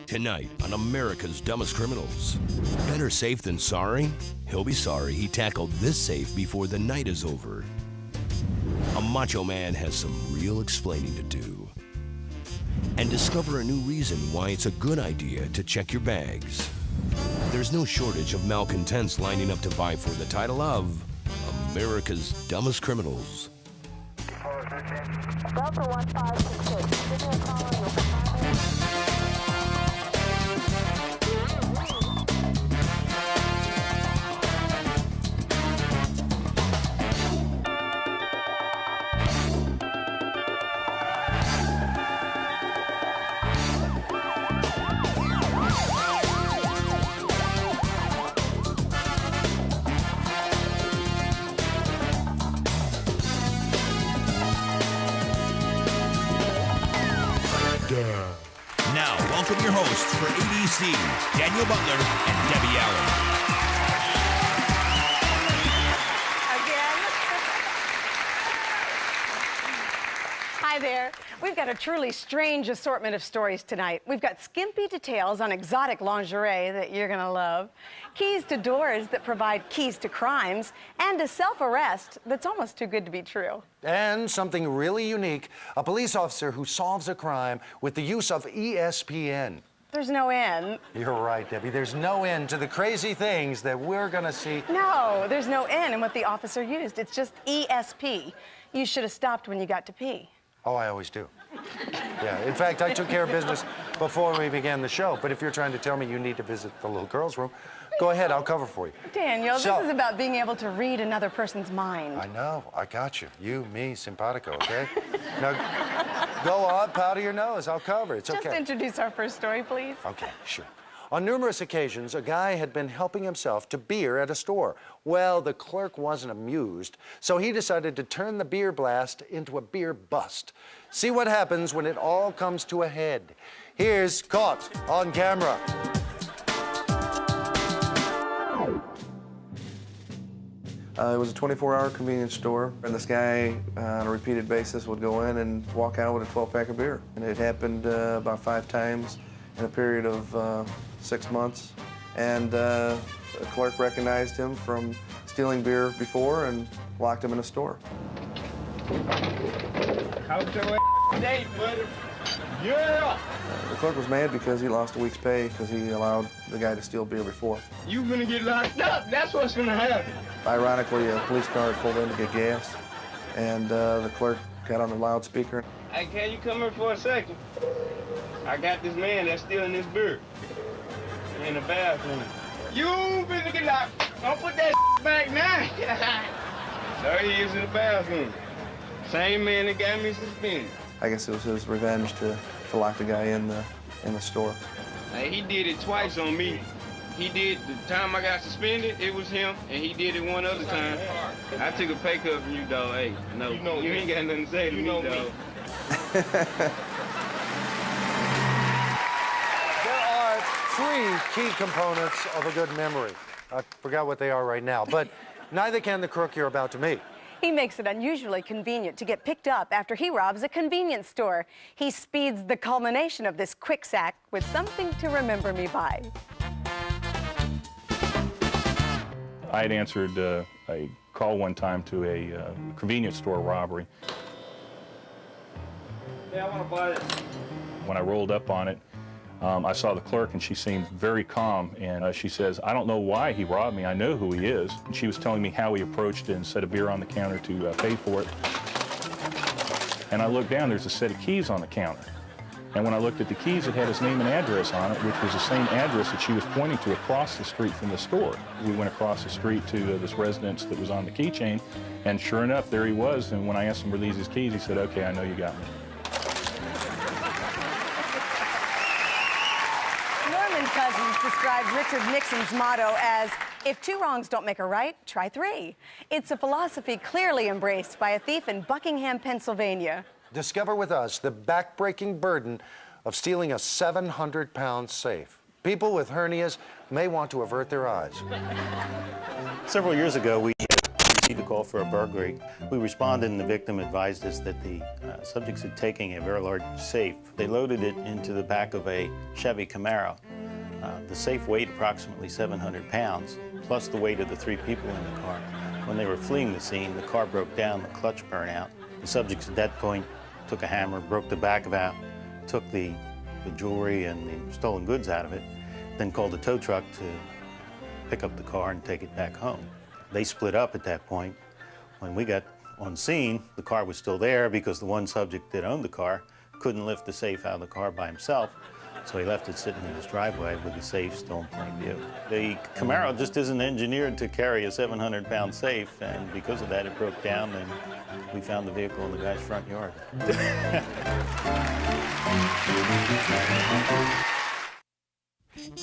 Tonight on America's Dumbest Criminals. Better safe than sorry? He'll be sorry he tackled this safe before the night is over. A macho man has some real explaining to do. And discover a new reason why it's a good idea to check your bags. There's no shortage of malcontents lining up to vie for the title of America's Dumbest Criminals. Delta 1566, give me a call on your primary. Now, welcome your hosts for ADC, Daniel Butler and Debbie Allen. Again. Hi there. We've got a truly strange assortment of stories tonight. We've got skimpy details on exotic lingerie that you're gonna love, keys to doors that provide keys to crimes, and a self-arrest that's almost too good to be true. And something really unique, a police officer who solves a crime with the use of ESPN. There's no end. You're right, Debbie. There's no end to the crazy things that we're gonna see. No, there's no end in what the officer used. It's just ESP. You should have stopped when you got to pee. Oh, I always do. Yeah, in fact, I took care of business before we began the show. But if you're trying to tell me you need to visit the little girl's room, go ahead, I'll cover for you. Daniel, this is about being able to read another person's mind. I know, I got you. You, me, simpatico, okay? Now, go on, powder your nose, I'll cover, it's okay. Just introduce our first story, please. Okay, sure. On numerous occasions, a guy had been helping himself to beer at a store. Well, the clerk wasn't amused, so he decided to turn the beer blast into a beer bust. See what happens when it all comes to a head. Here's Caught on Camera. It was a 24-hour convenience store, and this guy, on a repeated basis, would go in and walk out with a 12-pack of beer. And it happened about 5 times in a period of 6 months. And the clerk recognized him from stealing beer before and locked him in a store. How's your day, buddy? Yeah! The clerk was mad because he lost a week's pay because he allowed the guy to steal beer before. You gonna get locked up. That's what's gonna happen. Ironically, a police car had pulled in to get gas, and the clerk got on the loudspeaker. Hey, can you come here for a second? I got this man that's stealing this beer in the bathroom. You finna get locked. Don't put that back now. There he is in the bathroom. Same man that got me suspended. I guess it was his revenge to lock the guy in the store. Hey, he did it twice on me. He did the time I got suspended, it was him, and he did it one other time. I took a pay cut from you, dog. Hey, no, you ain't got nothing to say to me, dog. There are 3 key components of a good memory. I forgot what they are right now, but neither can the crook you're about to meet. He makes it unusually convenient to get picked up after he robs a convenience store. He speeds the culmination of this quick sack with something to remember me by. I had answered a call one time to a convenience store robbery. Yeah, I want to buy it. When I rolled up on it, I saw the clerk, and she seemed very calm, and she says, "I don't know why he robbed me. I know who he is." And she was telling me how he approached it and set a beer on the counter to pay for it. And I looked down, there's a set of keys on the counter. And when I looked at the keys, it had his name and address on it, which was the same address that she was pointing to across the street from the store. We went across the street to this residence that was on the keychain, and sure enough, there he was. And when I asked him, were these his keys, he said, "Okay, I know you got me." Norman Cousins described Richard Nixon's motto as, "If 2 wrongs don't make a right, try 3." It's a philosophy clearly embraced by a thief in Buckingham, Pennsylvania. Discover with us the back-breaking burden of stealing a 700-pound safe. People with hernias may want to avert their eyes. Several years ago, we received a call for a burglary. We responded and the victim advised us that the subjects had taken a very large safe. They loaded it into the back of a Chevy Camaro. The safe weighed approximately 700 pounds, plus the weight of the 3 people in the car. When they were fleeing the scene, the car broke down, the clutch burned out. The subjects at that point took a hammer, broke the back out, took the jewelry and the stolen goods out of it, then called a tow truck to pick up the car and take it back home. They split up at that point. When we got on scene, the car was still there because the one subject that owned the car couldn't lift the safe out of the car by himself, so he left it sitting in his driveway with the safe still in plain view. The Camaro just isn't engineered to carry a 700-pound safe, and because of that, it broke down, and we found the vehicle in the guy's front yard.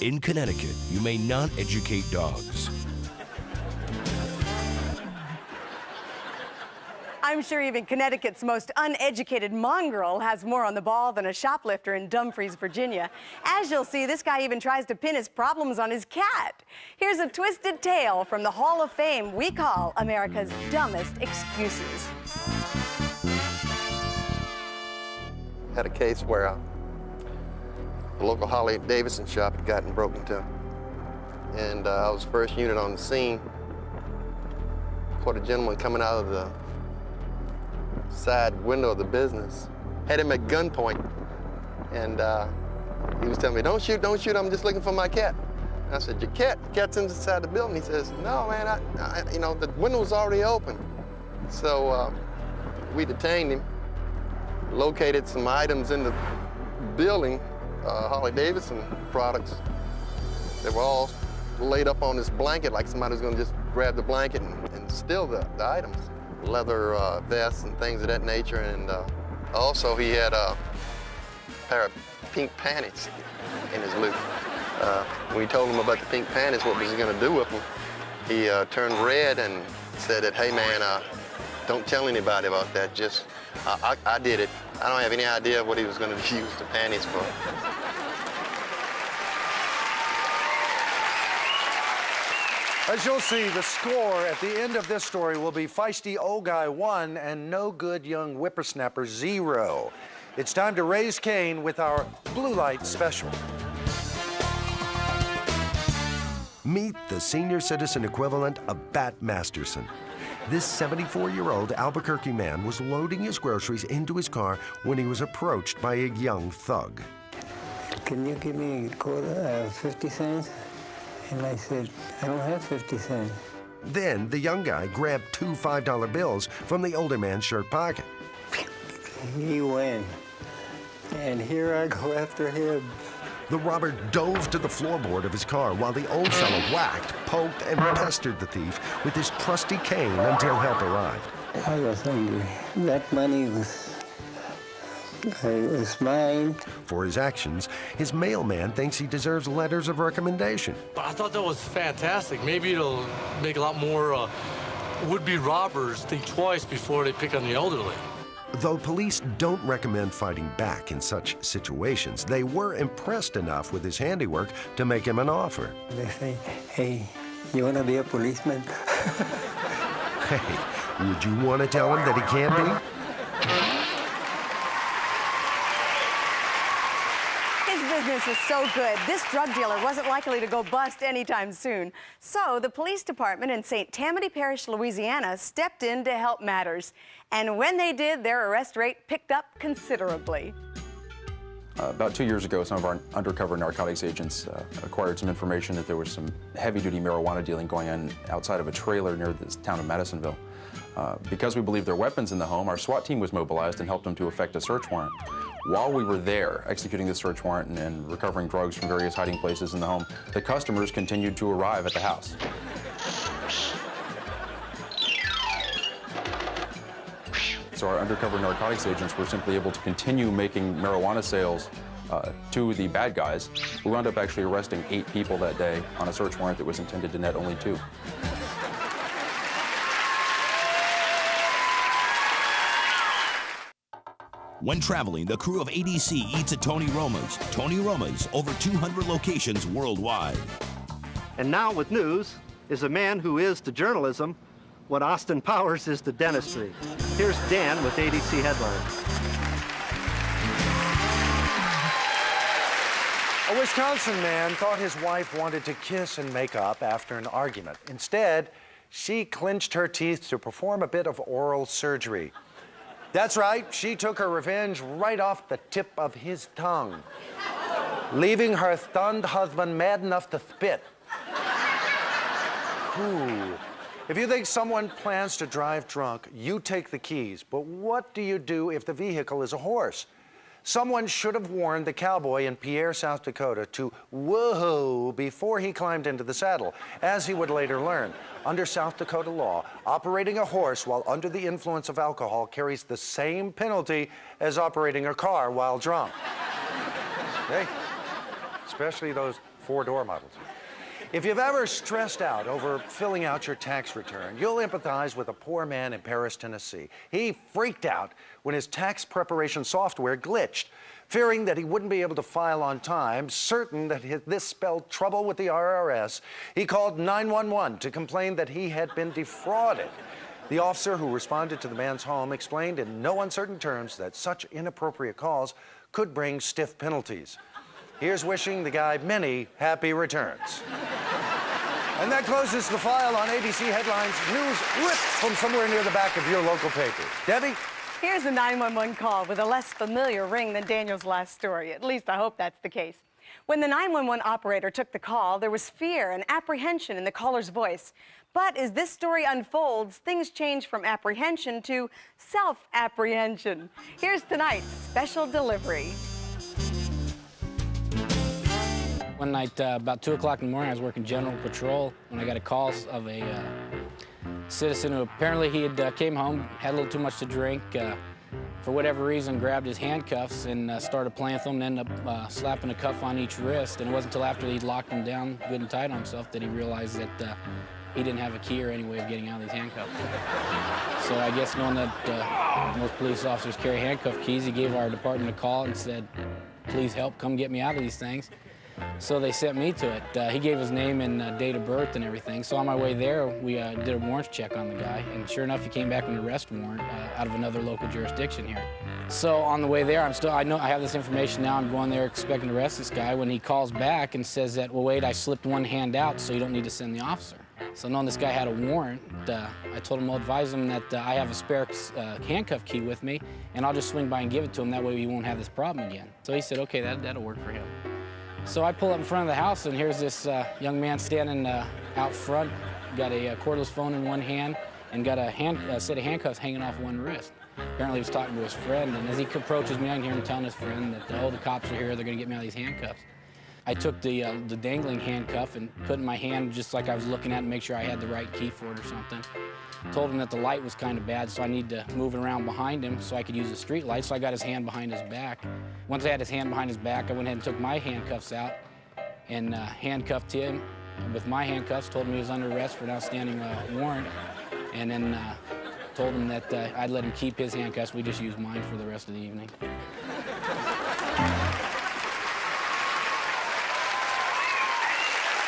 In Connecticut, you may not educate dogs. I'm sure even Connecticut's most uneducated mongrel has more on the ball than a shoplifter in Dumfries, Virginia. As you'll see, this guy even tries to pin his problems on his cat. Here's a twisted tale from the Hall of Fame we call America's Dumbest Excuses. Had a case where the local Harley Davidson shop had gotten broken into. And I was first unit on the scene. Caught a gentleman coming out of the side window of the business. Had him at gunpoint. And he was telling me, don't shoot, I'm just looking for my cat. And I said, your cat? The cat's inside the building. He says, no, man, you know, the window was already open. So we detained him, located some items in the building, Harley Davidson products. They were all laid up on this blanket like somebody was gonna just grab the blanket and steal the items. Leather vests and things of that nature, and also he had a pair of pink panties in his loot. When we told him about the pink panties, what was he gonna do with them, he turned red and said that, hey man, don't tell anybody about that, just, I did it. I don't have any idea what he was gonna use the panties for. As you'll see, the score at the end of this story will be feisty old guy 1 and no good young whippersnapper 0. It's time to raise Cain with our Blue Light Special. Meet the senior citizen equivalent of Bat Masterson. This 74-year-old Albuquerque man was loading his groceries into his car when he was approached by a young thug. Can you give me a quarter, 50 cents? And I said, I don't have 50 cents. Then the young guy grabbed 2 $5 bills from the older man's shirt pocket. He went, and here I go after him. The robber dove to the floorboard of his car while the old fellow whacked, poked, and pestered the thief with his trusty cane until help arrived. I was angry. That money was mine. For his actions, his mailman thinks he deserves letters of recommendation. I thought that was fantastic. Maybe it'll make a lot more would-be robbers think twice before they pick on the elderly. Though police don't recommend fighting back in such situations, they were impressed enough with his handiwork to make him an offer. They say, hey, you want to be a policeman? Hey, would you want to tell him that he can't be? Business was so good, this drug dealer wasn't likely to go bust anytime soon. So the police department in St. Tammany Parish, Louisiana, stepped in to help matters. And when they did, their arrest rate picked up considerably. About 2 years ago, some of our undercover narcotics agents acquired some information that there was some heavy-duty marijuana dealing going on outside of a trailer near the town of Madisonville. Because we believed there were weapons in the home, our SWAT team was mobilized and helped them to effect a search warrant. While we were there executing the search warrant and recovering drugs from various hiding places in the home, the customers continued to arrive at the house. So our undercover narcotics agents were simply able to continue making marijuana sales to the bad guys. We wound up actually arresting 8 people that day on a search warrant that was intended to net only 2. When traveling, the crew of ADC eats at Tony Roma's. Tony Roma's, over 200 locations worldwide. And now with news is a man who is to journalism what Austin Powers is to dentistry. Here's Dan with ADC Headlines. A Wisconsin man thought his wife wanted to kiss and make up after an argument. Instead, she clenched her teeth to perform a bit of oral surgery. That's right, she took her revenge right off the tip of his tongue, leaving her stunned husband mad enough to spit. Ooh. If you think someone plans to drive drunk, you take the keys. But what do you do if the vehicle is a horse? Someone should have warned the cowboy in Pierre, South Dakota to whoa before he climbed into the saddle, as he would later learn. Under South Dakota law, operating a horse while under the influence of alcohol carries the same penalty as operating a car while drunk. Okay? Especially those four-door models. If you've ever stressed out over filling out your tax return, you'll empathize with a poor man in Paris, Tennessee. He freaked out when his tax preparation software glitched. Fearing that he wouldn't be able to file on time, certain that this spelled trouble with the IRS, he called 911 to complain that he had been defrauded. The officer who responded to the man's home explained in no uncertain terms that such inappropriate calls could bring stiff penalties. Here's wishing the guy many happy returns. And that closes the file on ABC Headlines. News ripped from somewhere near the back of your local paper. Debbie? Here's a 911 call with a less familiar ring than Daniel's last story. At least I hope that's the case. When the 911 operator took the call, there was fear and apprehension in the caller's voice. But as this story unfolds, things change from apprehension to self-apprehension. Here's tonight's special delivery. One night, about 2 o'clock in the morning, I was working general patrol when I got a call of a citizen who apparently he had came home, had a little too much to drink, for whatever reason grabbed his handcuffs and started playing with them and ended up slapping a cuff on each wrist. And it wasn't until after he'd locked them down good and tight on himself that he realized that he didn't have a key or any way of getting out of these handcuffs. So I guess knowing that most police officers carry handcuff keys, he gave our department a call and said, please help, come get me out of these things. So they sent me to it. He gave his name and date of birth and everything. So on my way there, we did a warrants check on the guy, and sure enough, he came back with an arrest warrant out of another local jurisdiction here. So on the way there, I know I have this information now. I'm going there expecting to arrest this guy when he calls back and says that, well, wait, I slipped one hand out, so you don't need to send the officer. So knowing this guy had a warrant, I told him I'll advise him that I have a spare handcuff key with me, and I'll just swing by and give it to him. That way he won't have this problem again. So he said, okay, that'll work for him. So I pull up in front of the house, and here's this young man standing out front, got a cordless phone in one hand, and got a set of handcuffs hanging off one wrist. Apparently he was talking to his friend, and as he approaches me, I can hear him telling his friend that, oh, the cops are here, they're gonna get me out of these handcuffs. I took the dangling handcuff and put it in my hand just like I was looking at it to make sure I had the right key for it or something. Told him that the light was kind of bad, so I need to move it around behind him so I could use the street light, so I got his hand behind his back. Once I had his hand behind his back, I went ahead and took my handcuffs out and handcuffed him with my handcuffs, told him he was under arrest for an outstanding warrant, and then told him that I'd let him keep his handcuffs. We just used mine for the rest of the evening.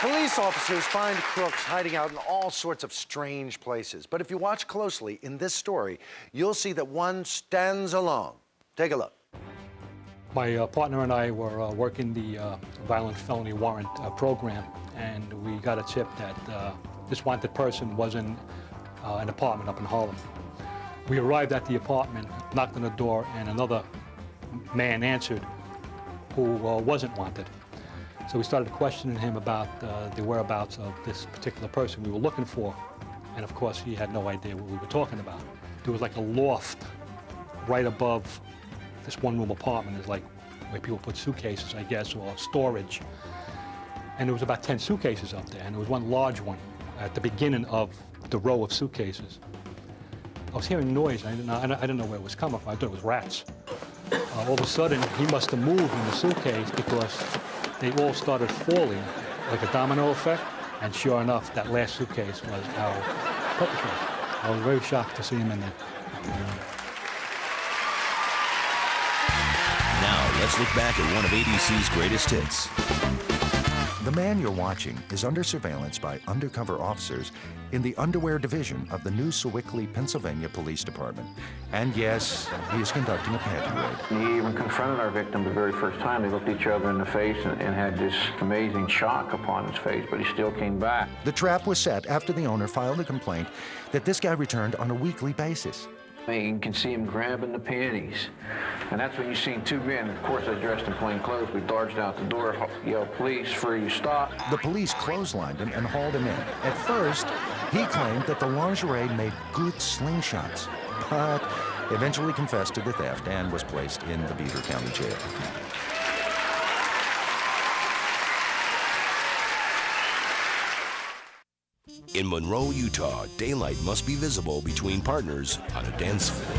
Police officers find crooks hiding out in all sorts of strange places. But if you watch closely in this story, you'll see that one stands alone. Take a look. My partner and I were working the violent felony warrant program, and we got a tip that this wanted person was in an apartment up in Harlem. We arrived at the apartment, knocked on the door, and another man answered who wasn't wanted. So we started questioning him about the whereabouts of this particular person we were looking for. And of course, he had no idea what we were talking about. There was like a loft right above this one-room apartment. It's like where people put suitcases, I guess, or storage. And there was about 10 suitcases up there, and there was one large one at the beginning of the row of suitcases. I was hearing noise. I didn't know where it was coming from. I thought it was rats. All of a sudden, he must have moved in the suitcase because they all started falling like a domino effect, and sure enough, that last suitcase was our perpetrator. I was very shocked to see him in there. Now, let's look back at one of ADC's greatest hits. The man you're watching is under surveillance by undercover officers in the underwear division of the new Sewickley, Pennsylvania Police Department. And yes, he is conducting a panty raid. He even confronted our victim the very first time. They looked each other in the face and had this amazing shock upon his face, but he still came back. The trap was set after the owner filed a complaint that this guy returned on a weekly basis. You can see him grabbing the panties. And that's when you see two men. Of course, they're dressed in plain clothes. We dodged out the door, yelled, "Police, freeze, stop." The police clotheslined him and hauled him in. At first, he claimed that the lingerie made good slingshots, but eventually confessed to the theft and was placed in the Beaver County Jail. In Monroe, Utah, daylight must be visible between partners on a dance floor.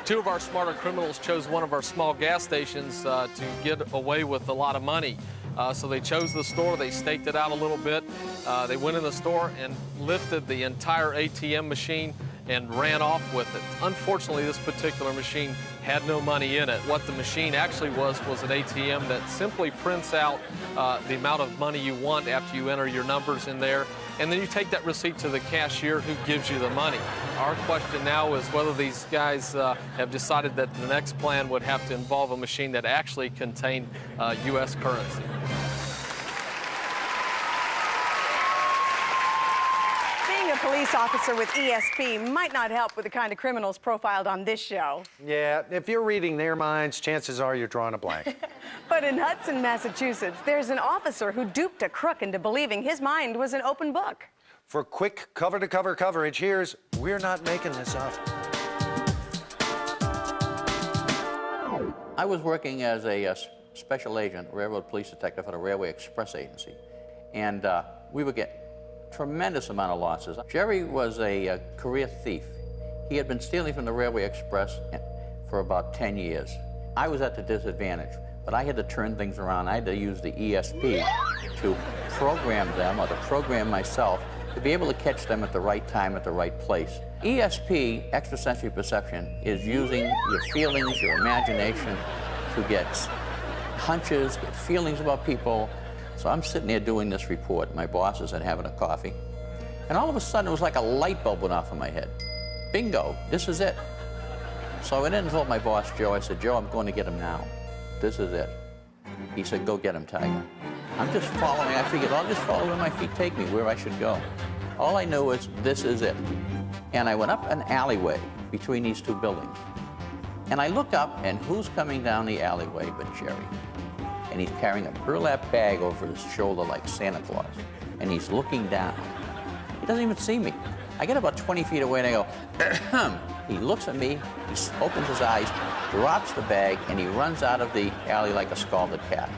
Two of our smarter criminals chose one of our small gas stations to get away with a lot of money. So they chose the store, they staked it out a little bit. They went in the store and lifted the entire ATM machine and ran off with it. Unfortunately, this particular machine had no money in it. What the machine actually was an ATM that simply prints out the amount of money you want after you enter your numbers in there, and then you take that receipt to the cashier who gives you the money. Our question now is whether these guys have decided that the next plan would have to involve a machine that actually contained U.S. currency. Being a police officer with ESP might not help with the kind of criminals profiled on this show. Yeah, if you're reading their minds, chances are you're drawing a blank. But in Hudson, Massachusetts, there's an officer who duped a crook into believing his mind was an open book. For quick cover-to-cover coverage, here's We're Not Making This Up. I was working as a special agent, railroad police detective at a railway express agency, and we would get tremendous amount of losses. Jerry was a career thief. He had been stealing from the Railway Express for about 10 years. I was at the disadvantage, but I had to turn things around. I had to use the ESP to program them, or to program myself, to be able to catch them at the right time, at the right place. ESP, extrasensory perception, is using your feelings, your imagination to get hunches, get feelings about people. So I'm sitting there doing this report. My boss is having a coffee. And all of a sudden, it was like a light bulb went off in my head. Bingo, this is it. So I went in and told my boss, Joe, I said, Joe, I'm going to get him now. This is it. He said, go get him, Tiger. I'm just following. I figured I'll just follow where my feet take me, where I should go. All I knew is this is it. And I went up an alleyway between these two buildings. And I look up, and who's coming down the alleyway but Jerry? And he's carrying a burlap bag over his shoulder like Santa Claus. And he's looking down. He doesn't even see me. I get about 20 feet away and I go, ahem. He looks at me, he opens his eyes, drops the bag, and he runs out of the alley like a scalded cat.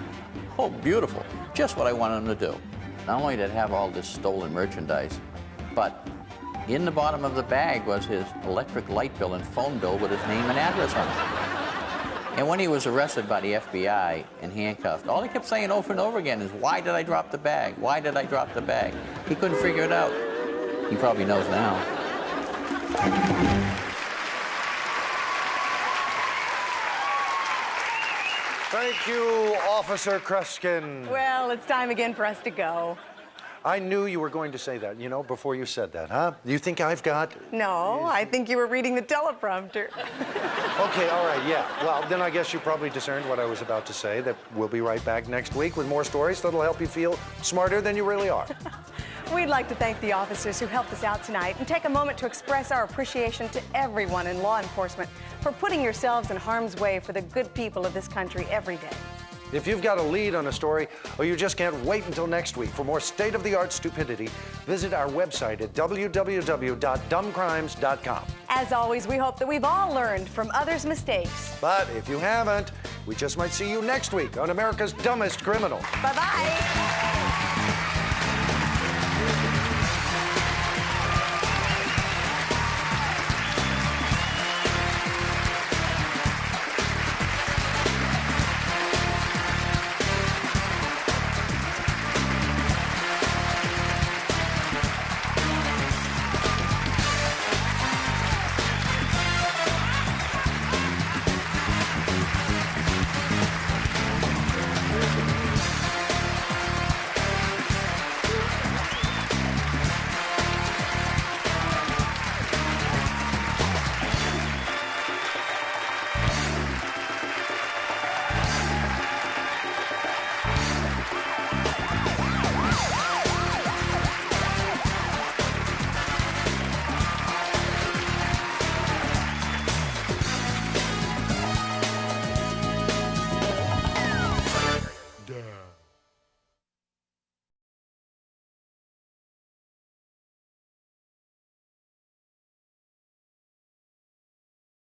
Oh, beautiful. Just what I wanted him to do. Not only did it have all this stolen merchandise, but in the bottom of the bag was his electric light bill and phone bill with his name and address on it. And when he was arrested by the FBI and handcuffed, all he kept saying over and over again is, why did I drop the bag? Why did I drop the bag? He couldn't figure it out. He probably knows now. Thank you, Officer Kruskin. Well, it's time again for us to go. I knew you were going to say that, you know, before you said that, huh? You think I've got... No, I think you were reading the teleprompter. Okay, all right, yeah. Well, then I guess you probably discerned what I was about to say, that we'll be right back next week with more stories that'll help you feel smarter than you really are. We'd like to thank the officers who helped us out tonight and take a moment to express our appreciation to everyone in law enforcement for putting yourselves in harm's way for the good people of this country every day. If you've got a lead on a story, or you just can't wait until next week for more state-of-the-art stupidity, visit our website at www.dumbcrimes.com. As always, we hope that we've all learned from others' mistakes. But if you haven't, we just might see you next week on America's Dumbest Criminal. Bye-bye.